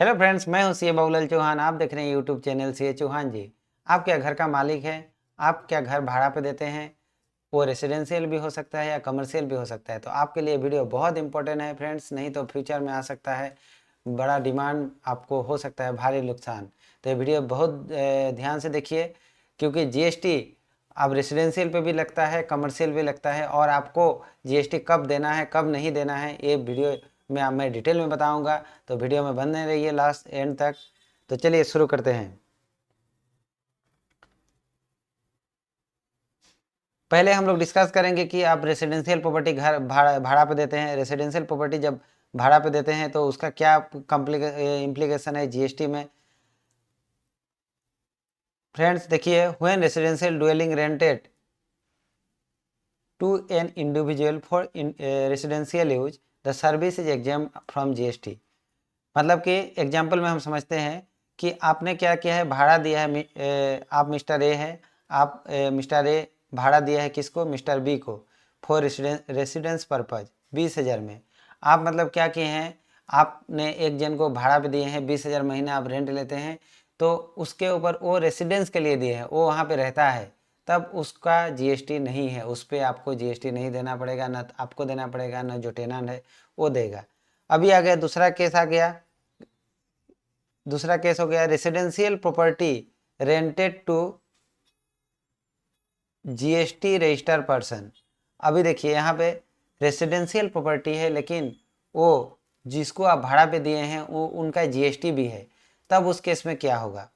Hello friends, मैं हूं CA Babulal Chauhan. आप देख रहे हैं यूट्यूब चैनल सीए चौहान जी। आप क्या घर का मालिक है? आप क्या घर भाड़ा पे देते हैं? वो रेसिडेंशियल भी हो सकता है या कमर्शियल भी हो सकता है। तो आपके लिए वीडियो बहुत इंपॉर्टेंट है फ्रेंड्स, नहीं तो फ्यूचर में आ सकता है बड़ा डिमांड, आपको हो सकता है भारी नुकसान। तो ये वीडियो बहुत ध्यान से देखिए, क्योंकि जीएसटी अब रेसिडेंशियल पे भी लगता है, कमर्शियल भी लगता है, और आपको जीएसटी कब देना है कब नहीं देना है ये वीडियो में मैं डिटेल में बताऊंगा। तो वीडियो में बने रहिए लास्ट एंड तक। तो चलिए शुरू करते हैं। पहले हम लोग डिस्कस करेंगे कि आप रेसिडेंशियल प्रॉपर्टी घर भाड़ा पे देते हैं। रेसिडेंशियल प्रॉपर्टी जब भाड़ा पे देते हैं तो उसका क्या इम्प्लीकेशन है जीएसटी में। फ्रेंड्स देखिए, when residential dwelling rented to an individual for residential use, the service is exempt from GST. मतलब कि एग्जाम्पल में हम समझते हैं कि आपने क्या किया है, भाड़ा दिया है। आप मिस्टर ए है, आप मिस्टर ए भाड़ा दिया है किसको? मिस्टर बी को, फॉर रेसिडेंस पर्पज 20,000 में। आप मतलब क्या किए हैं, आपने एक जन को भाड़ा पे दिए हैं 20,000 महीना आप रेंट लेते हैं। तो उसके ऊपर वो रेसिडेंस के लिए दिए हैं, वो वहाँ पे रहता है, तब उसका जीएसटी नहीं है, उस पर आपको जीएसटी नहीं देना पड़ेगा, ना आपको देना पड़ेगा, ना जो टेनेंट है वो देगा। अभी आ गया दूसरा केस आ गया। दूसरा केस हो गया residential property rented to GST register person. अभी देखिए यहाँ पे रेसिडेंशियल प्रॉपर्टी है, लेकिन वो जिसको आप भाड़ा पे दिए हैं वो उनका जीएसटी भी है। तब उस केस में क्या होगा?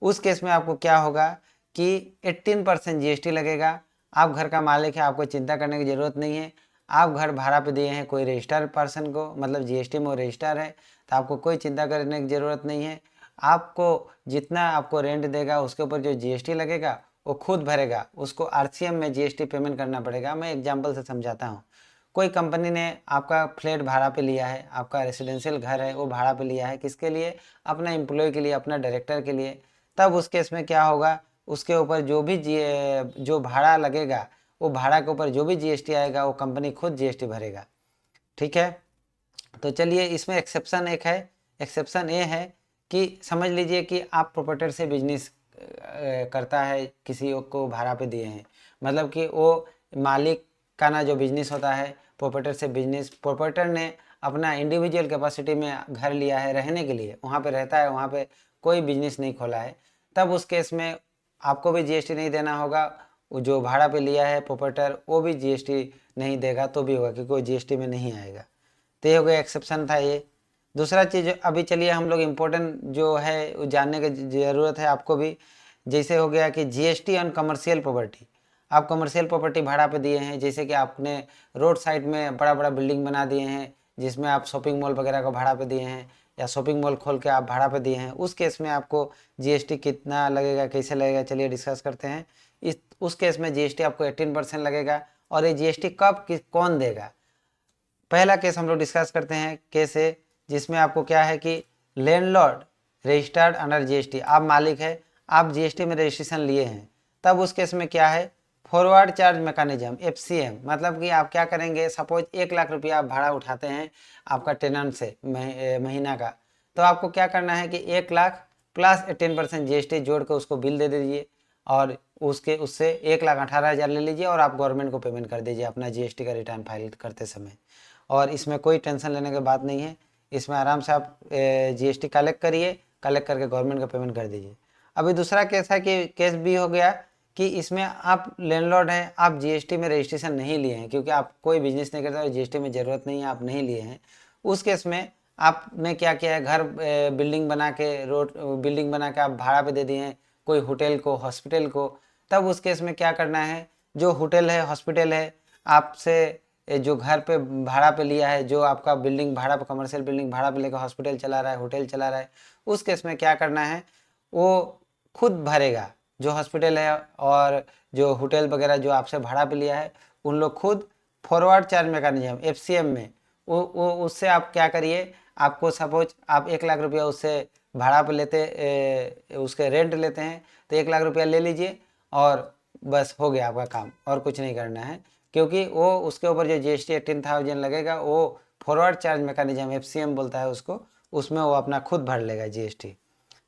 उस केस में आपको क्या होगा कि 18% जीएसटी लगेगा। आप घर का मालिक है, आपको चिंता करने की ज़रूरत नहीं है। आप घर भाड़ा पे दिए हैं कोई रजिस्टर पर्सन को, मतलब जीएसटी में वो रजिस्टर है, तो आपको कोई चिंता करने की ज़रूरत नहीं है। आपको जितना आपको रेंट देगा उसके ऊपर जो जीएसटी लगेगा वो खुद भरेगा, उसको आरसीएम में जीएसटी पेमेंट करना पड़ेगा। मैं एग्जांपल से समझाता हूँ। कोई कंपनी ने आपका फ्लैट भाड़ा पे लिया है, आपका रेसिडेंशियल घर है वो भाड़ा पे लिया है, किसके लिए? अपना एम्प्लॉय के लिए, अपना डायरेक्टर के लिए। तब उस केस में क्या होगा, उसके ऊपर जो भाड़ा लगेगा, वो भाड़ा के ऊपर जो भी जीएसटी आएगा वो कंपनी खुद जीएसटी भरेगा। ठीक है। तो चलिए, इसमें एक्सेप्शन एक है। एक्सेप्शन ये है कि समझ लीजिए कि आप प्रोपराइटर से बिजनेस करता है, किसी को भाड़ा पे दिए हैं, मतलब कि वो मालिक का ना जो बिजनेस होता है, प्रोपराइटर से बिजनेस, प्रोपराइटर ने अपना इंडिविजुअल कैपेसिटी में घर लिया है रहने के लिए, वहाँ पे रहता है, वहाँ पे कोई बिजनेस नहीं खोला है। तब उस केस में आपको भी जीएसटी नहीं देना होगा। वो जो भाड़ा पे लिया है प्रोपराइटर, वो भी जीएसटी नहीं देगा तो भी होगा, क्योंकि वो जीएसटी में नहीं आएगा। तो ये हो गया, एक्सेप्शन था ये। दूसरा चीज़ अभी चलिए हम लोग इम्पोर्टेंट जो है वो जानने की ज़रूरत है आपको भी। जैसे हो गया कि जीएसटी ऑन कमर्शियल प्रॉपर्टी। आप कमर्शियल प्रॉपर्टी भाड़ा पे दिए हैं, जैसे कि आपने रोड साइड में बड़ा बड़ा बिल्डिंग बना दिए हैं, जिसमें आप शॉपिंग मॉल वगैरह को भाड़ा पे दिए हैं, या शॉपिंग मॉल खोल के आप भाड़ा पे दिए हैं। उस केस में आपको जीएसटी कितना लगेगा, कैसे लगेगा, चलिए डिस्कस करते हैं। उस केस में जीएसटी आपको 18% लगेगा। और ये जीएसटी कब कौन देगा? पहला केस हम लोग डिस्कस करते हैं। केस है जिसमें आपको क्या है कि लैंडलॉर्ड रजिस्टर्ड अंडर जीएसटी, आप मालिक है, आप जीएसटी में रजिस्ट्रेशन लिए हैं। तब उस केस में क्या है, फॉरवर्ड चार्ज मैकेनिज्म, एफसीएम। मतलब कि आप क्या करेंगे, सपोज 1 लाख रुपया आप भाड़ा उठाते हैं आपका टेनेंट से महीना का, तो आपको क्या करना है कि 1 लाख प्लस 18% जीएसटी जोड़ के उसको बिल दे दीजिए, और उससे 1,18,000 ले लीजिए और आप गवर्नमेंट को पेमेंट कर दीजिए अपना जीएसटी का रिटर्न फाइल करते समय। और इसमें कोई टेंशन लेने की बात नहीं है। इसमें आराम से आप जीएसटी कलेक्ट करिए, कलेक्ट करके गवर्नमेंट को पेमेंट कर दीजिए। अभी दूसरा केस है कि केस बी हो गया कि इसमें आप लैंडलॉर्ड हैं, आप जीएसटी में रजिस्ट्रेशन नहीं लिए हैं, क्योंकि आप कोई बिजनेस नहीं करते और जीएसटी में ज़रूरत नहीं है, आप नहीं लिए हैं। उस केस में आपने क्या किया है, घर बिल्डिंग बना के, रोड बिल्डिंग बना के आप भाड़ा पे दे दिए हैं कोई होटल को, हॉस्पिटल को। तब उस केस में क्या करना है, जो होटल है, हॉस्पिटल है, आपसे जो घर पे भाड़ा पे लिया है, जो आपका बिल्डिंग भाड़ा पे, कमर्शियल बिल्डिंग भाड़ा पे लेकर हॉस्पिटल चला रहा है, होटल चला रहा है, उस केस में क्या करना है, वो खुद भरेगा। जो हॉस्पिटल है और जो होटल वगैरह जो आपसे भाड़ा पे लिया है, उन लोग खुद फॉरवर्ड चार्ज मैकेनिज्म एफसीएम में वो उससे आप क्या करिए, आपको सपोज आप 1 लाख रुपया उससे भाड़ा पे उसके रेंट लेते हैं, तो 1 लाख रुपया ले लीजिए और बस हो गया आपका काम, और कुछ नहीं करना है। क्योंकि वो उसके ऊपर जो जीएसटी 18,000 लगेगा वो फॉरवर्ड चार्ज मैकेनिज्म एफसीएम बोलता है उसको, उसमें वो अपना खुद भर लेगा जीएसटी।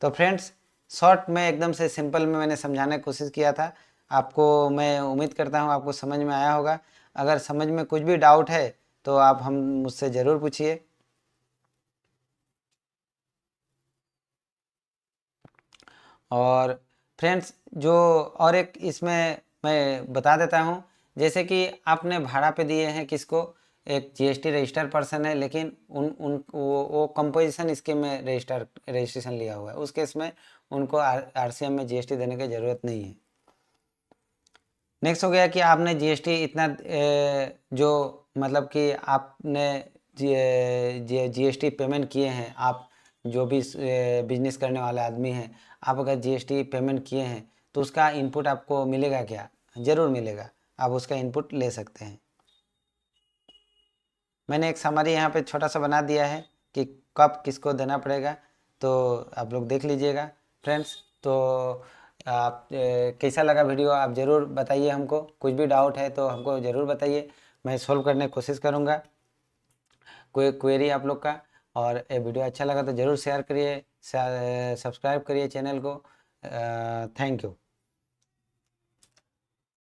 तो फ्रेंड्स, शॉर्ट में एकदम से सिंपल में मैंने समझाने की कोशिश किया था आपको। मैं उम्मीद करता हूँ आपको समझ में आया होगा। अगर समझ में कुछ भी डाउट है तो आप हम मुझसे ज़रूर पूछिए। और फ्रेंड्स, जो और एक इसमें मैं बता देता हूँ, जैसे कि आपने भाड़ा पे दिए हैं किसको, एक जीएसटी रजिस्टर्ड पर्सन है, लेकिन उन उन वो कंपोजिशन स्कीम में रजिस्ट्रेशन लिया हुआ है, उस केस में उनको आरसीएम में जीएसटी देने की ज़रूरत नहीं है। नेक्स्ट हो गया कि आपने जीएसटी इतना जो मतलब कि आपने जीएसटी पेमेंट किए हैं, आप जो भी बिजनेस करने वाले आदमी हैं, आप अगर जीएसटी पेमेंट किए हैं तो उसका इनपुट आपको मिलेगा क्या? ज़रूर मिलेगा, आप उसका इनपुट ले सकते हैं। मैंने एक समरी यहाँ पे छोटा सा बना दिया है कि कब किसको देना पड़ेगा, तो आप लोग देख लीजिएगा फ्रेंड्स। तो आप कैसा लगा वीडियो आप ज़रूर बताइए हमको। कुछ भी डाउट है तो हमको ज़रूर बताइए, मैं सॉल्व करने की कोशिश करूँगा कोई क्वेरी आप लोग का। और ये वीडियो अच्छा लगा तो ज़रूर शेयर करिए, सब्सक्राइब करिए चैनल को। Thank you.